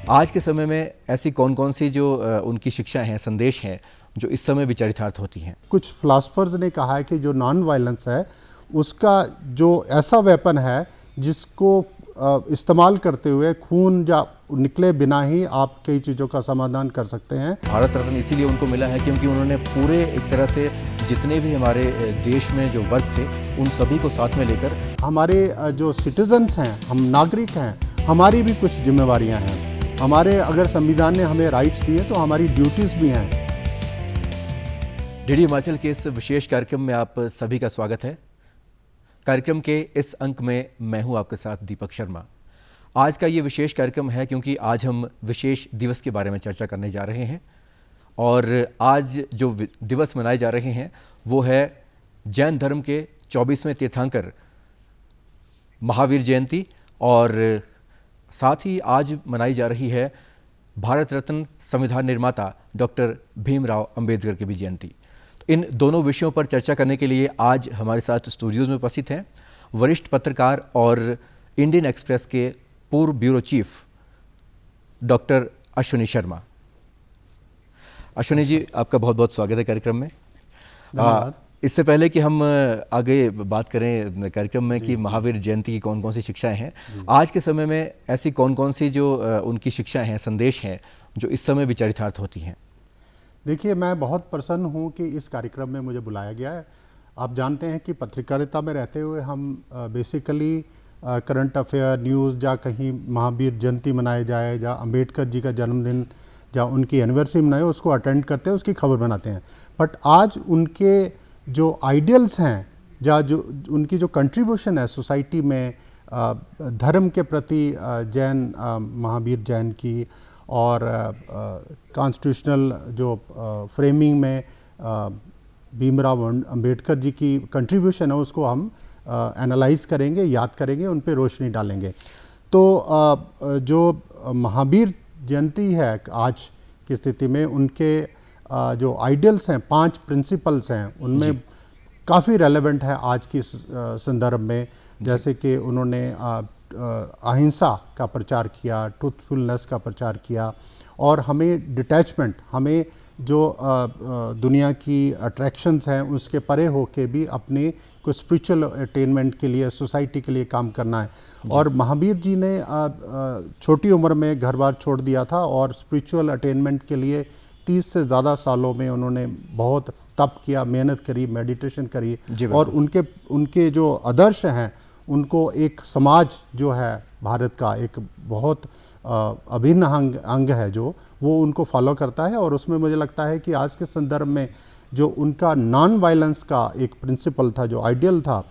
आज के समय में ऐसी कौन कौन सी जो उनकी शिक्षा हैं, संदेश हैं, जो इस समय भी चरितार्थ होती हैं? कुछ फिलासफर्स ने कहा है कि जो नॉन वायलेंस है उसका जो ऐसा वेपन है जिसको इस्तेमाल करते हुए खून या निकले बिना ही आप कई चीज़ों का समाधान कर सकते हैं। भारत रत्न इसीलिए उनको मिला है क्योंकि उन्होंने पूरे एक तरह से जितने भी हमारे देश में जो वर्ग थे उन सभी को साथ में लेकर हमारे जो सिटीजन्स हैं, हम नागरिक हैं, हमारी भी कुछ जिम्मेवारियां हैं। हमारे अगर संविधान ने हमें राइट्स दिए तो हमारी ड्यूटीज़ भी हैं। डीडी हिमाचल के इस विशेष कार्यक्रम में आप सभी का स्वागत है। कार्यक्रम के इस अंक में मैं हूं आपके साथ दीपक शर्मा। आज का ये विशेष कार्यक्रम है क्योंकि आज हम विशेष दिवस के बारे में चर्चा करने जा रहे हैं और आज जो दिवस मनाए जा रहे हैं वो है जैन धर्म के 24वें तीर्थंकर महावीर जयंती और साथ ही आज मनाई जा रही है भारत रत्न संविधान निर्माता डॉक्टर भीमराव अंबेडकर की भी जयंती। इन दोनों विषयों पर चर्चा करने के लिए आज हमारे साथ स्टूडियोज़ में उपस्थित हैं वरिष्ठ पत्रकार और इंडियन एक्सप्रेस के पूर्व bureau chief doctor Ashwini Sharma. Ashwini ji, आपका बहुत बहुत स्वागत है कार्यक्रम में। इससे पहले कि हम आगे बात करें कार्यक्रम में कि महावीर जयंती की कौन कौन सी शिक्षाएं हैं, आज के समय में ऐसी कौन कौन सी जो उनकी शिक्षाएं हैं, संदेश हैं, जो इस समय भी चरितार्थ होती हैं? देखिए, मैं बहुत प्रसन्न हूं कि इस कार्यक्रम में मुझे बुलाया गया है। आप जानते हैं कि पत्रकारिता में रहते हुए हम बेसिकली करंट अफेयर, न्यूज़, या कहीं महावीर जयंती मनाए जाए या अंबेडकर जी का जन्मदिन या उनकी एनिवर्सरी मनाए, उसको अटेंड करते हैं, उसकी खबर बनाते हैं। बट आज उनके जो आइडियल्स हैं या जो उनकी जो कंट्रीब्यूशन है सोसाइटी में धर्म के प्रति, जैन महावीर जैन की और कॉन्स्टिट्यूशनल जो फ्रेमिंग में भीमराव अंबेडकर जी की कंट्रीब्यूशन है, उसको हम एनालाइज करेंगे, याद करेंगे, उन पे रोशनी डालेंगे। तो जो महावीर जयंती है आज की स्थिति में, उनके जो आइडियल्स हैं, 5 प्रिंसिपल्स हैं, उनमें काफ़ी रेलेवेंट है आज की संदर्भ में। जैसे कि उन्होंने अहिंसा का प्रचार किया, ट्रूथफुलनेस का प्रचार किया और हमें डिटैचमेंट, हमें जो दुनिया की अट्रैक्शंस हैं उसके परे होके भी अपने को स्पिरिचुअल अटेनमेंट के लिए, सोसाइटी के लिए काम करना है। और महावीर जी ने छोटी उम्र में घर बार छोड़ दिया था और स्पिरिचुअल अटेनमेंट के लिए 30 से ज़्यादा सालों में उन्होंने बहुत तप किया, मेहनत करी, मेडिटेशन करी और उनके जो आदर्श हैं उनको एक समाज जो है भारत का एक बहुत अभिन्न अंग है जो वो उनको फॉलो करता है। और उसमें मुझे लगता है कि आज के संदर्भ में जो उनका नॉन वायलेंस का एक प्रिंसिपल था, जो आइडियल था,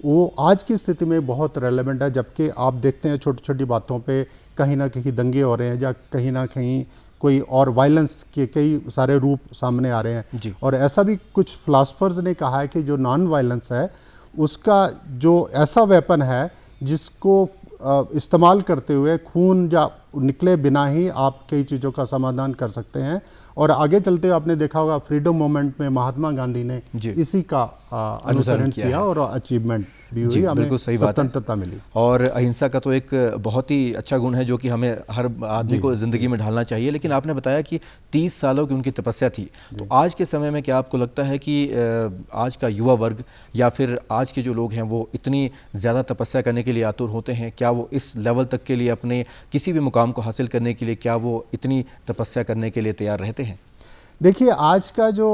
वो आज की स्थिति में बहुत रेलेवेंट है। जबकि आप देखते हैं छोटी छोटी बातों पे कहीं ना कहीं दंगे हो रहे हैं या कहीं ना कहीं कोई और वायलेंस के कई सारे रूप सामने आ रहे हैं। और ऐसा भी कुछ फिलासफर्स ने कहा है कि जो नॉन वायलेंस है उसका जो ऐसा वेपन है जिसको इस्तेमाल करते हुए खून या निकले बिना ही आप कई चीज़ों का समाधान कर सकते हैं। और आगे चलते हुए आपने देखा होगा फ्रीडम मूवमेंट में महात्मा गांधी ने इसी का अनुसरण किया और अचीवमेंट भी हुई, हमें स्वतंत्रता मिली। और अहिंसा का तो एक बहुत ही अच्छा गुण है जो कि हमें हर आदमी को ज़िंदगी में ढालना चाहिए। लेकिन आपने बताया कि 30 सालों की उनकी तपस्या थी, तो आज के समय में क्या आपको लगता है कि आज का युवा वर्ग या फिर आज के जो लोग हैं वो इतनी ज़्यादा तपस्या करने के लिए आतुर होते हैं? क्या वो इस लेवल तक के लिए, अपने किसी भी मुकाम को हासिल करने के लिए, क्या वो इतनी तपस्या करने के लिए तैयार रहते हैं? देखिए, आज का जो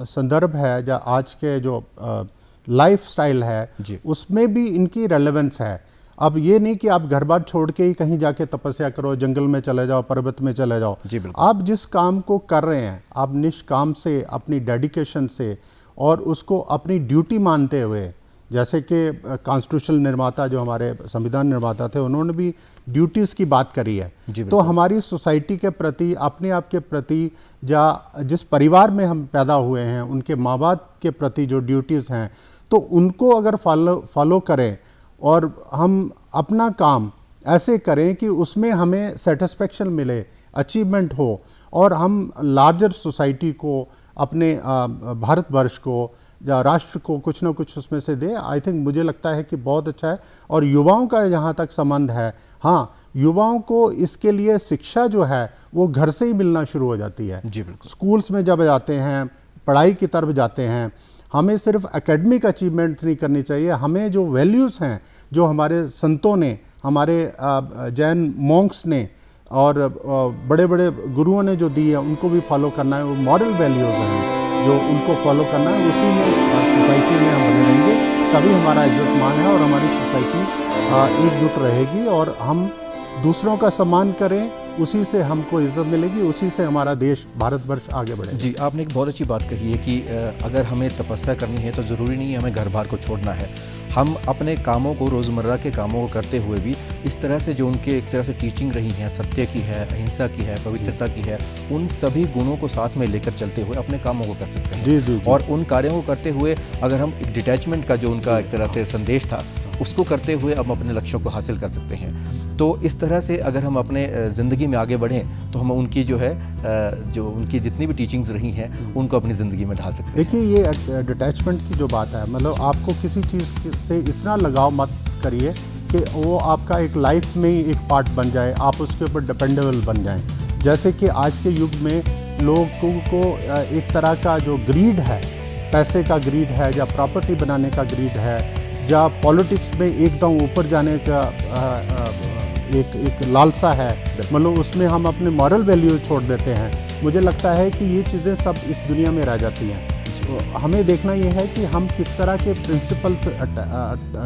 संदर्भ है या आज के जो लाइफ स्टाइल है उसमें भी इनकी रेलेवेंस है। अब ये नहीं कि आप घर बार छोड़ के ही कहीं जाके तपस्या करो, जंगल में चले जाओ, पर्वत में चले जाओ। आप जिस काम को कर रहे हैं, आप निष्काम से, अपनी डेडिकेशन से और उसको अपनी ड्यूटी मानते हुए, जैसे कि कॉन्स्टिट्यूशनल निर्माता जो हमारे संविधान निर्माता थे उन्होंने भी ड्यूटीज़ की बात करी है। तो हमारी सोसाइटी के प्रति, अपने आप के प्रति, या जिस परिवार में हम पैदा हुए हैं उनके माँ बाप के प्रति जो ड्यूटीज़ हैं, तो उनको अगर फॉलो करें और हम अपना काम ऐसे करें कि उसमें हमें सेटिस्फेक्शन मिले, अचीवमेंट हो और हम लार्जर सोसाइटी को, अपने भारतवर्ष को या राष्ट्र को कुछ ना कुछ उसमें से दे, आई थिंक मुझे लगता है कि बहुत अच्छा है। और युवाओं का जहाँ तक संबंध है, हाँ, युवाओं को इसके लिए शिक्षा जो है वो घर से ही मिलना शुरू हो जाती है। जी बिल्कुल। स्कूल्स में जब जाते हैं, पढ़ाई की तरफ जाते हैं, हमें सिर्फ एकेडमिक अचीवमेंट्स नहीं करनी चाहिए, हमें जो वैल्यूज़ हैं, जो हमारे संतों ने, हमारे जैन मॉन्क्स ने और बड़े बड़े गुरुओं ने जो दी है, उनको भी फॉलो करना है। वो मॉरल वैल्यूज़ हैं जो उनको फॉलो करना है, उसी में सोसाइटी में हम बने रहेंगे, तभी हमारा इज्जत मान है और हमारी सोसाइटी एकजुट रहेगी और हम दूसरों का सम्मान करें, उसी से हमको इज्जत मिलेगी, उसी से हमारा देश भारतवर्ष आगे बढ़ेगा। जी, आपने एक बहुत अच्छी बात कही है कि अगर हमें तपस्या करनी है तो ज़रूरी नहीं है हमें घर बार को छोड़ना है। हम अपने कामों को, रोज़मर्रा के कामों को करते हुए भी इस तरह से जो उनके एक तरह से टीचिंग रही हैं, सत्य की है, अहिंसा की है, पवित्रता की है, उन सभी गुणों को साथ में लेकर चलते हुए अपने कामों को कर सकते हैं। जी जी जी। और उन कार्यों को करते हुए अगर हम एक डिटैचमेंट का जो उनका एक तरह से संदेश था, उसको करते हुए हम अपने लक्ष्यों को हासिल कर सकते हैं। तो इस तरह से अगर हम अपने ज़िंदगी में आगे बढ़ें तो हम उनकी जो है जो उनकी जितनी भी टीचिंग्स रही हैं उनको अपनी ज़िंदगी में ढाल सकते हैं। देखिए, ये डिटैचमेंट की जो बात है, मतलब आपको किसी चीज़ से इतना लगाव मत करिए कि वो आपका एक लाइफ में ही एक पार्ट बन जाए, आप उसके ऊपर डिपेंडेबल बन जाएं। जैसे कि आज के युग में लोगों को एक तरह का जो ग्रीड है, पैसे का ग्रीड है, या प्रॉपर्टी बनाने का ग्रीड है, या पॉलिटिक्स में एकदम ऊपर जाने का एक लालसा है, मतलब उसमें हम अपने मॉरल वैल्यू छोड़ देते हैं। मुझे लगता है कि ये चीज़ें सब इस दुनिया में रह जाती हैं। तो हमें देखना ये है कि हम किस तरह के प्रिंसिपल्स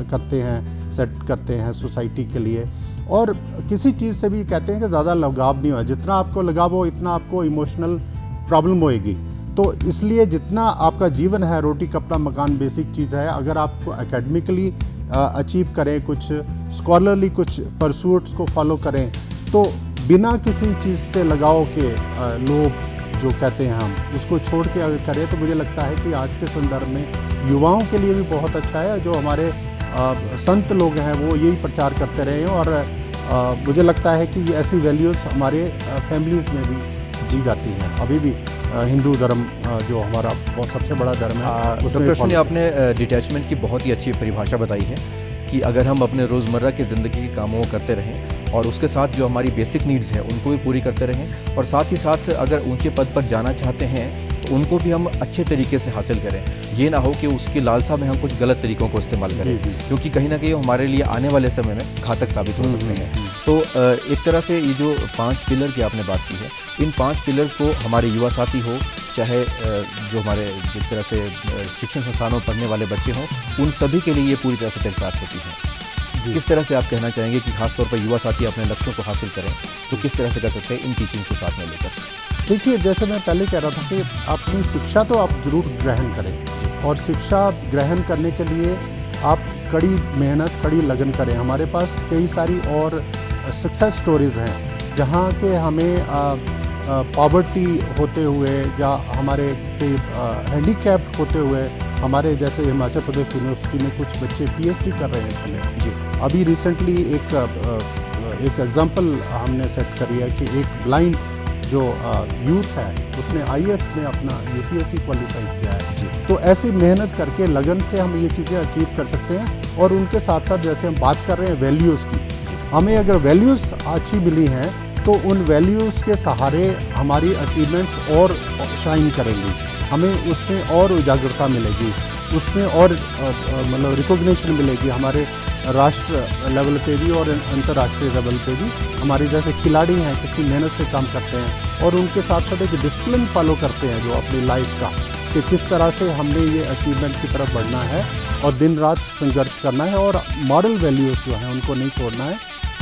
करते हैं, सेट करते हैं सोसाइटी के लिए। और किसी चीज़ से भी कहते हैं कि ज़्यादा लगाव नहीं हो, जितना आपको लगाव हो इतना आपको इमोशनल प्रॉब्लम होएगी। तो इसलिए जितना आपका जीवन है, रोटी कपड़ा मकान बेसिक चीज़ है, अगर आप एकेडमिकली अचीव करें, कुछ स्कॉलरली कुछ परसूट्स को फॉलो करें, तो बिना किसी चीज़ से लगाव के लोग जो कहते हैं हम उसको छोड़ के अगर करें, तो मुझे लगता है कि आज के संदर्भ में युवाओं के लिए भी बहुत अच्छा है। जो हमारे संत लोग हैं वो यही प्रचार करते रहे हैं, और मुझे लगता है कि ऐसी वैल्यूज़ हमारे फैमिलीज में भी जी जाती हैं अभी भी। हिंदू धर्म जो हमारा बहुत सबसे बड़ा धर्म है, डॉक्टर अश्विनी, आपने डिटैचमेंट की बहुत ही अच्छी परिभाषा बताई है कि अगर हम अपने रोज़मर्रा की ज़िंदगी के कामों को करते रहें और उसके साथ जो हमारी बेसिक नीड्स हैं उनको भी पूरी करते रहें, और साथ ही साथ अगर ऊंचे पद पर जाना चाहते हैं तो उनको भी हम अच्छे तरीके से हासिल करें। ये ना हो कि उसकी लालसा में हम कुछ गलत तरीकों को इस्तेमाल करें, क्योंकि कहीं ना कहीं हमारे लिए आने वाले समय में घातक साबित हो सकते हैं। तो एक तरह से ये जो 5 पिलर की आपने बात की है, इन 5 पिलर्स को हमारे युवा साथी हो, चाहे जो हमारे जिस तरह से शिक्षण संस्थानों में पढ़ने वाले बच्चे हों, उन सभी के लिए ये पूरी तरह से चरितार्थ होती है। किस तरह से आप कहना चाहेंगे कि खासतौर पर युवा साथी अपने लक्ष्यों को हासिल करें, तो किस तरह से कर सकते हैं इन टीचिंग्स को साथ में लेकर? देखिए, जैसे मैं पहले कह रहा था कि अपनी शिक्षा तो आप जरूर ग्रहण करें, और शिक्षा ग्रहण करने के लिए आप कड़ी मेहनत, कड़ी लगन करें। हमारे पास कई सारी और सक्सेस स्टोरीज़ हैं जहाँ के हमें पॉवर्टी होते हुए या हमारे हैंडीकैप्ड होते हुए, हमारे जैसे हिमाचल प्रदेश यूनिवर्सिटी में कुछ बच्चे PhD कर रहे हैं इस समय। जी, अभी रिसेंटली एक एग्जांपल हमने सेट करी है कि एक ब्लाइंड जो यूथ है उसने IAS में अपना UPSC क्वालिफाई किया है। जी। तो ऐसी मेहनत करके लगन से हम ये चीज़ें अचीव कर सकते हैं। और उनके साथ साथ जैसे हम बात कर रहे हैं वैल्यूज़ की, हमें अगर वैल्यूज़ अच्छी मिली हैं तो उन वैल्यूज़ के सहारे हमारी अचीवमेंट्स और शाइन करेंगी, हमें उसमें और उजागरता मिलेगी, उसमें और मतलब रिकॉग्निशन मिलेगी हमारे राष्ट्र लेवल पे भी और अंतर्राष्ट्रीय लेवल पे भी। हमारे जैसे खिलाड़ी हैं कितनी मेहनत से काम करते हैं, और उनके साथ साथ एक डिसिप्लिन फॉलो करते हैं जो अपनी लाइफ का, कि किस तरह से हमने ये अचीवमेंट की तरफ बढ़ना है और दिन रात संघर्ष करना है, और मॉरल वैल्यूज़ जो हैं उनको नहीं छोड़ना है,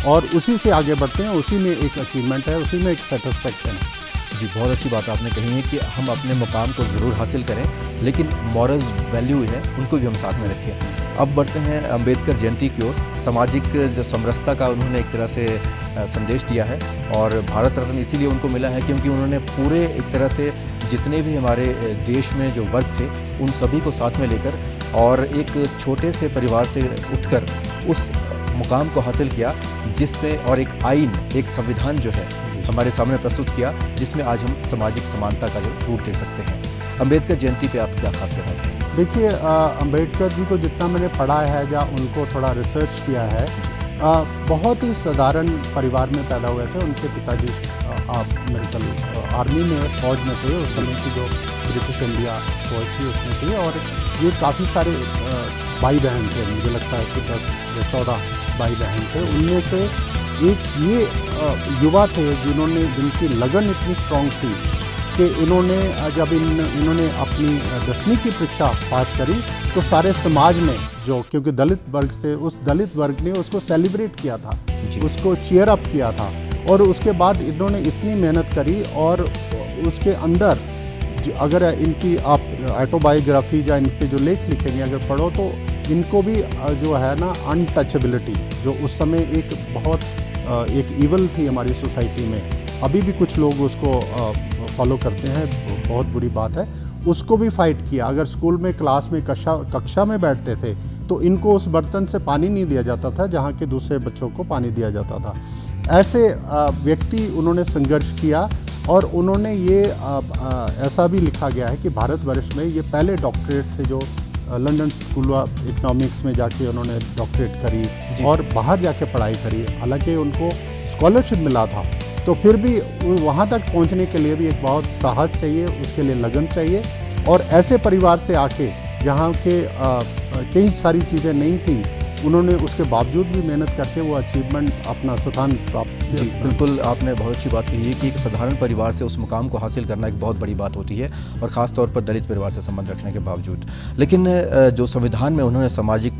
और उसी से आगे बढ़ते हैं। उसी में एक अचीवमेंट है, उसी में एक सेटिस्फैक्शन है। जी, बहुत अच्छी बात आपने कही है कि हम अपने मुकाम को ज़रूर हासिल करें, लेकिन मॉरल वैल्यू है उनको भी हम साथ में रखें। अब बढ़ते हैं अंबेडकर जयंती की ओर। सामाजिक जो समरसता का उन्होंने एक तरह से संदेश दिया है, और भारत रत्न इसीलिए उनको मिला है क्योंकि उन्होंने पूरे एक तरह से जितने भी हमारे देश में जो वर्ग थे उन सभी को साथ में लेकर और एक छोटे से परिवार से उठकर उस मुकाम को हासिल किया, जिसमें और एक आइन, एक संविधान जो है हमारे सामने प्रस्तुत किया, जिसमें आज हम सामाजिक समानता का जो रूप देख सकते हैं। अंबेडकर जयंती पे आप क्या खास कहना चाहेंगे? देखिए, अंबेडकर जी को जितना मैंने पढ़ा है या उनको थोड़ा रिसर्च किया है, बहुत ही साधारण परिवार में पैदा हुए थे। उनके पिताजी मेरे ख्याल आर्मी में, फौज में थे उस समय की जो ब्रिटिश इंडिया फौज थी उसमें थी। और ये काफ़ी सारे भाई बहन थे, मुझे लगता है कि 10 या 14 भाई बहन थे। उनमें से एक ये युवा थे जिनकी लगन इतनी स्ट्रांग थी कि जब इन्होंने अपनी 10वीं की परीक्षा पास करी तो सारे समाज ने, जो क्योंकि दलित वर्ग से, उस दलित वर्ग ने उसको सेलिब्रेट किया था, उसको चीयर अप किया था। और उसके बाद इन्होंने इतनी मेहनत करी और उसके अंदर अगर इनकी आप ऑटोबायोग्राफी या इन पे जो लेख लिखेंगे अगर पढ़ो तो इनको भी जो है ना अनटचेबिलिटी, जो उस समय एक बहुत एक ईवल थी हमारी सोसाइटी में, अभी भी कुछ लोग उसको फॉलो करते हैं, बहुत बुरी बात है, उसको भी फाइट किया। अगर स्कूल में क्लास में कक्षा में बैठते थे तो इनको उस बर्तन से पानी नहीं दिया जाता था जहाँ के दूसरे बच्चों को पानी दिया जाता था। ऐसे व्यक्ति उन्होंने संघर्ष किया और उन्होंने ये ऐसा भी लिखा गया है कि भारतवर्ष में ये पहले डॉक्टरेट थे जो लंदन स्कूल ऑफ इकोनॉमिक्स में जाके उन्होंने डॉक्टरेट करी और बाहर जाके पढ़ाई करी। हालांकि उनको स्कॉलरशिप मिला था, तो फिर भी वहाँ तक पहुँचने के लिए भी एक बहुत साहस चाहिए, उसके लिए लगन चाहिए। और ऐसे परिवार से आके जहाँ के कई सारी चीज़ें नहीं थी, उन्होंने उसके बावजूद भी मेहनत करके वो अचीवमेंट, अपना स्थान प्राप्त किया। जी बिल्कुल, आपने बहुत अच्छी बात कही है कि एक साधारण परिवार से उस मुकाम को हासिल करना एक बहुत बड़ी बात होती है, और ख़ास तौर पर दलित परिवार से संबंध रखने के बावजूद। लेकिन जो संविधान में उन्होंने सामाजिक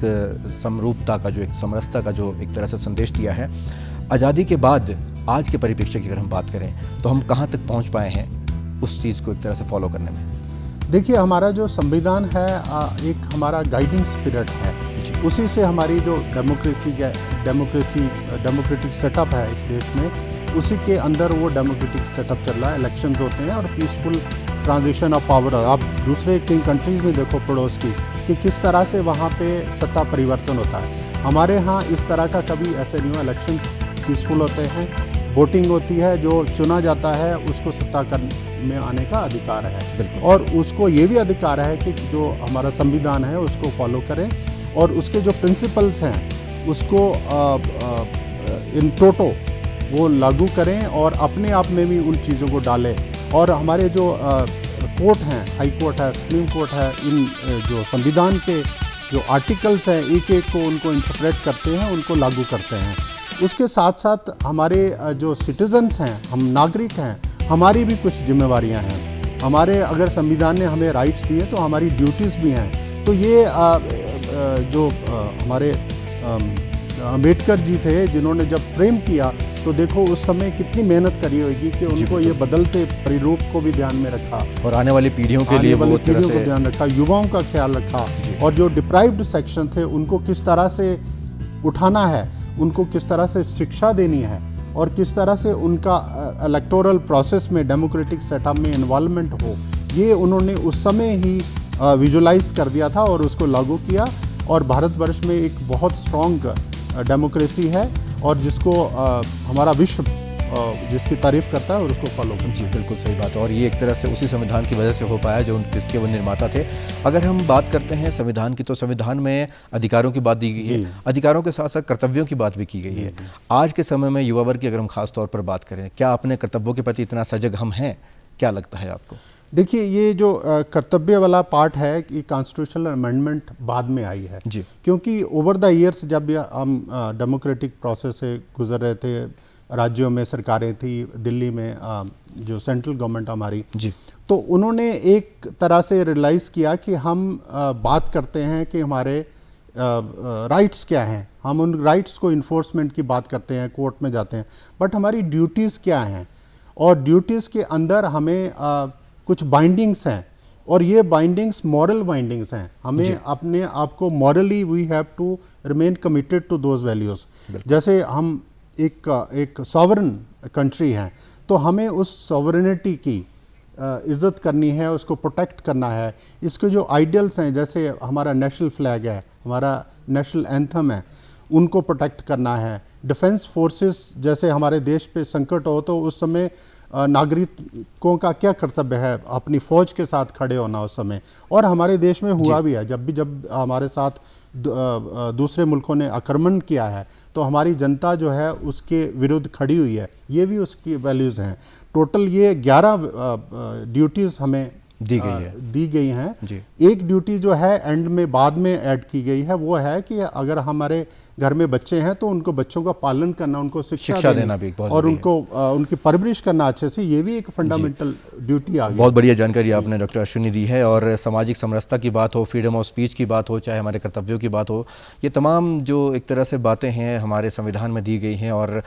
समरूपता का, जो एक समरसता का जो एक तरह से संदेश दिया है, आज़ादी के बाद आज के परिप्रेक्ष्य की अगर हम बात करें तो हम कहाँ तक पहुँच पाए हैं उस चीज़ को एक तरह से फॉलो करने में? देखिए, हमारा जो संविधान है एक हमारा गाइडिंग स्पिरिट है, उसी से हमारी जो डेमोक्रेटिक सेटअप है इस देश में, उसी के अंदर वो डेमोक्रेटिक सेटअप चल रहा है। इलेक्शंस होते हैं और पीसफुल ट्रांजिशन ऑफ पावर। आप दूसरे कई कंट्रीज़ में देखो पड़ोस की, कि किस तरह से वहाँ पे सत्ता परिवर्तन होता है। हमारे यहाँ इस तरह का कभी ऐसे नहीं हुआ। इलेक्शन पीसफुल होते हैं, वोटिंग होती है, जो चुना जाता है उसको सत्ता में आने का अधिकार है, और उसको ये भी अधिकार है कि जो हमारा संविधान है उसको फॉलो करें और उसके जो प्रिंसिपल्स हैं उसको इन टोटो वो लागू करें और अपने आप में भी उन चीज़ों को डालें। और हमारे जो कोर्ट हैं, हाई कोर्ट है, सुप्रीम कोर्ट है, इन जो संविधान के जो आर्टिकल्स हैं एक एक को उनको इंटरप्रेट करते हैं, उनको लागू करते हैं। उसके साथ साथ हमारे जो सिटीजन्स हैं, हम नागरिक हैं, हमारी भी कुछ जिम्मेवारियां हैं। हमारे अगर संविधान ने हमें राइट्स दिए तो हमारी ड्यूटीज़ भी हैं। तो ये जो हमारे अंबेडकर जी थे जिन्होंने जब फ्रेम किया तो देखो उस समय कितनी मेहनत करी होगी कि उनको ये बदलते परिरूप को भी ध्यान में रखा और आने वाली पीढ़ियों के लिए को ध्यान रखा, युवाओं का ख्याल रखा, और जो डिप्राइव्ड सेक्शन थे उनको किस तरह से उठाना है, उनको किस तरह से शिक्षा देनी है और किस तरह से उनका इलेक्टोरल प्रोसेस में, डेमोक्रेटिक सेटअप में इन्वॉल्वमेंट हो, ये उन्होंने उस समय ही विजुलाइज कर दिया था और उसको लागू किया। और भारतवर्ष में एक बहुत स्ट्रॉन्ग डेमोक्रेसी है और जिसको हमारा विश्व जिसकी तारीफ करता है और उसको फॉलो करता है। जी बिल्कुल सही बात है, और ये एक तरह से उसी संविधान की वजह से हो पाया जिसके वो निर्माता थे। अगर हम बात करते हैं संविधान की, तो संविधान में अधिकारों की बात दी गई है, अधिकारों के साथ साथ कर्तव्यों की बात भी की गई है। आज के समय में युवा वर्ग की अगर हम खास तौर पर बात करें, क्या अपने कर्तव्यों के प्रति इतना सजग हम हैं? क्या लगता है आपको? देखिए, ये जो कर्तव्य वाला पार्ट है कि कॉन्स्टिट्यूशनल अमेंडमेंट बाद में आई है जी, क्योंकि ओवर द ईयर्स जब हम डेमोक्रेटिक प्रोसेस से गुजर रहे थे, राज्यों में सरकारें थी, दिल्ली में जो सेंट्रल गवर्नमेंट हमारी जी, तो उन्होंने एक तरह से रियलाइज़ किया कि हम बात करते हैं कि हमारे राइट्स क्या हैं, हम उन राइट्स को इन्फोर्समेंट की बात करते हैं, कोर्ट में जाते हैं, बट हमारी ड्यूटीज़ क्या हैं, और ड्यूटीज़ के अंदर हमें कुछ बाइंडिंग्स हैं, और ये बाइंडिंग्स मॉरल बाइंडिंग्स हैं। हमें अपने आप को morally we have to remain committed to those values. जैसे हम एक सॉवरन कंट्री हैं तो हमें उस सॉवरेनिटी की इज़्ज़त करनी है, उसको प्रोटेक्ट करना है। इसके जो आइडियल्स हैं, जैसे हमारा नेशनल फ्लैग है, हमारा नेशनल एंथम है, उनको प्रोटेक्ट करना है। डिफेंस फोर्सेस जैसे हमारे देश पे संकट हो तो उस समय नागरिकों का क्या कर्तव्य है अपनी फौज के साथ खड़े होना उस समय। और हमारे देश में हुआ भी है, जब हमारे साथ दूसरे मुल्कों ने आक्रमण किया है तो हमारी जनता जो है उसके विरुद्ध खड़ी हुई है। ये भी उसकी वैल्यूज़ हैं। टोटल ये 11 ड्यूटीज़ हमें दी गई हैं। एक ड्यूटी जो है एंड में बाद में ऐड की गई है, वो है कि अगर हमारे घर में बच्चे हैं तो उनको बच्चों का पालन करना, उनको शिक्षा देना भी और उनको उनकी परवरिश करना अच्छे से, ये भी एक फंडामेंटल ड्यूटी आ गई। बहुत बढ़िया जानकारी आपने डॉक्टर अश्विनी दी है। और सामाजिक समरसता की बात हो, फ्रीडम ऑफ स्पीच की बात हो, चाहे हमारे कर्तव्यों की बात हो, ये तमाम जो एक तरह से बातें हैं हमारे संविधान में दी गई हैं। और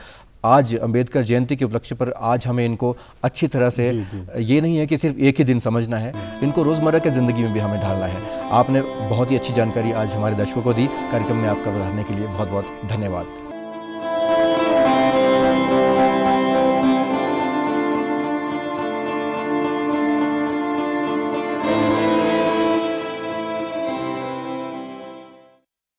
आज अंबेडकर जयंती के उपलक्ष्य पर आज हमें इनको अच्छी तरह से, ये नहीं है कि सिर्फ एक ही दिन समझना है, इनको रोज़मर्रा की ज़िंदगी में भी हमें ढालना है। आपने बहुत ही अच्छी जानकारी आज हमारे दर्शकों को दी। कार्यक्रम में आपका बधाने के लिए बहुत बहुत धन्यवाद।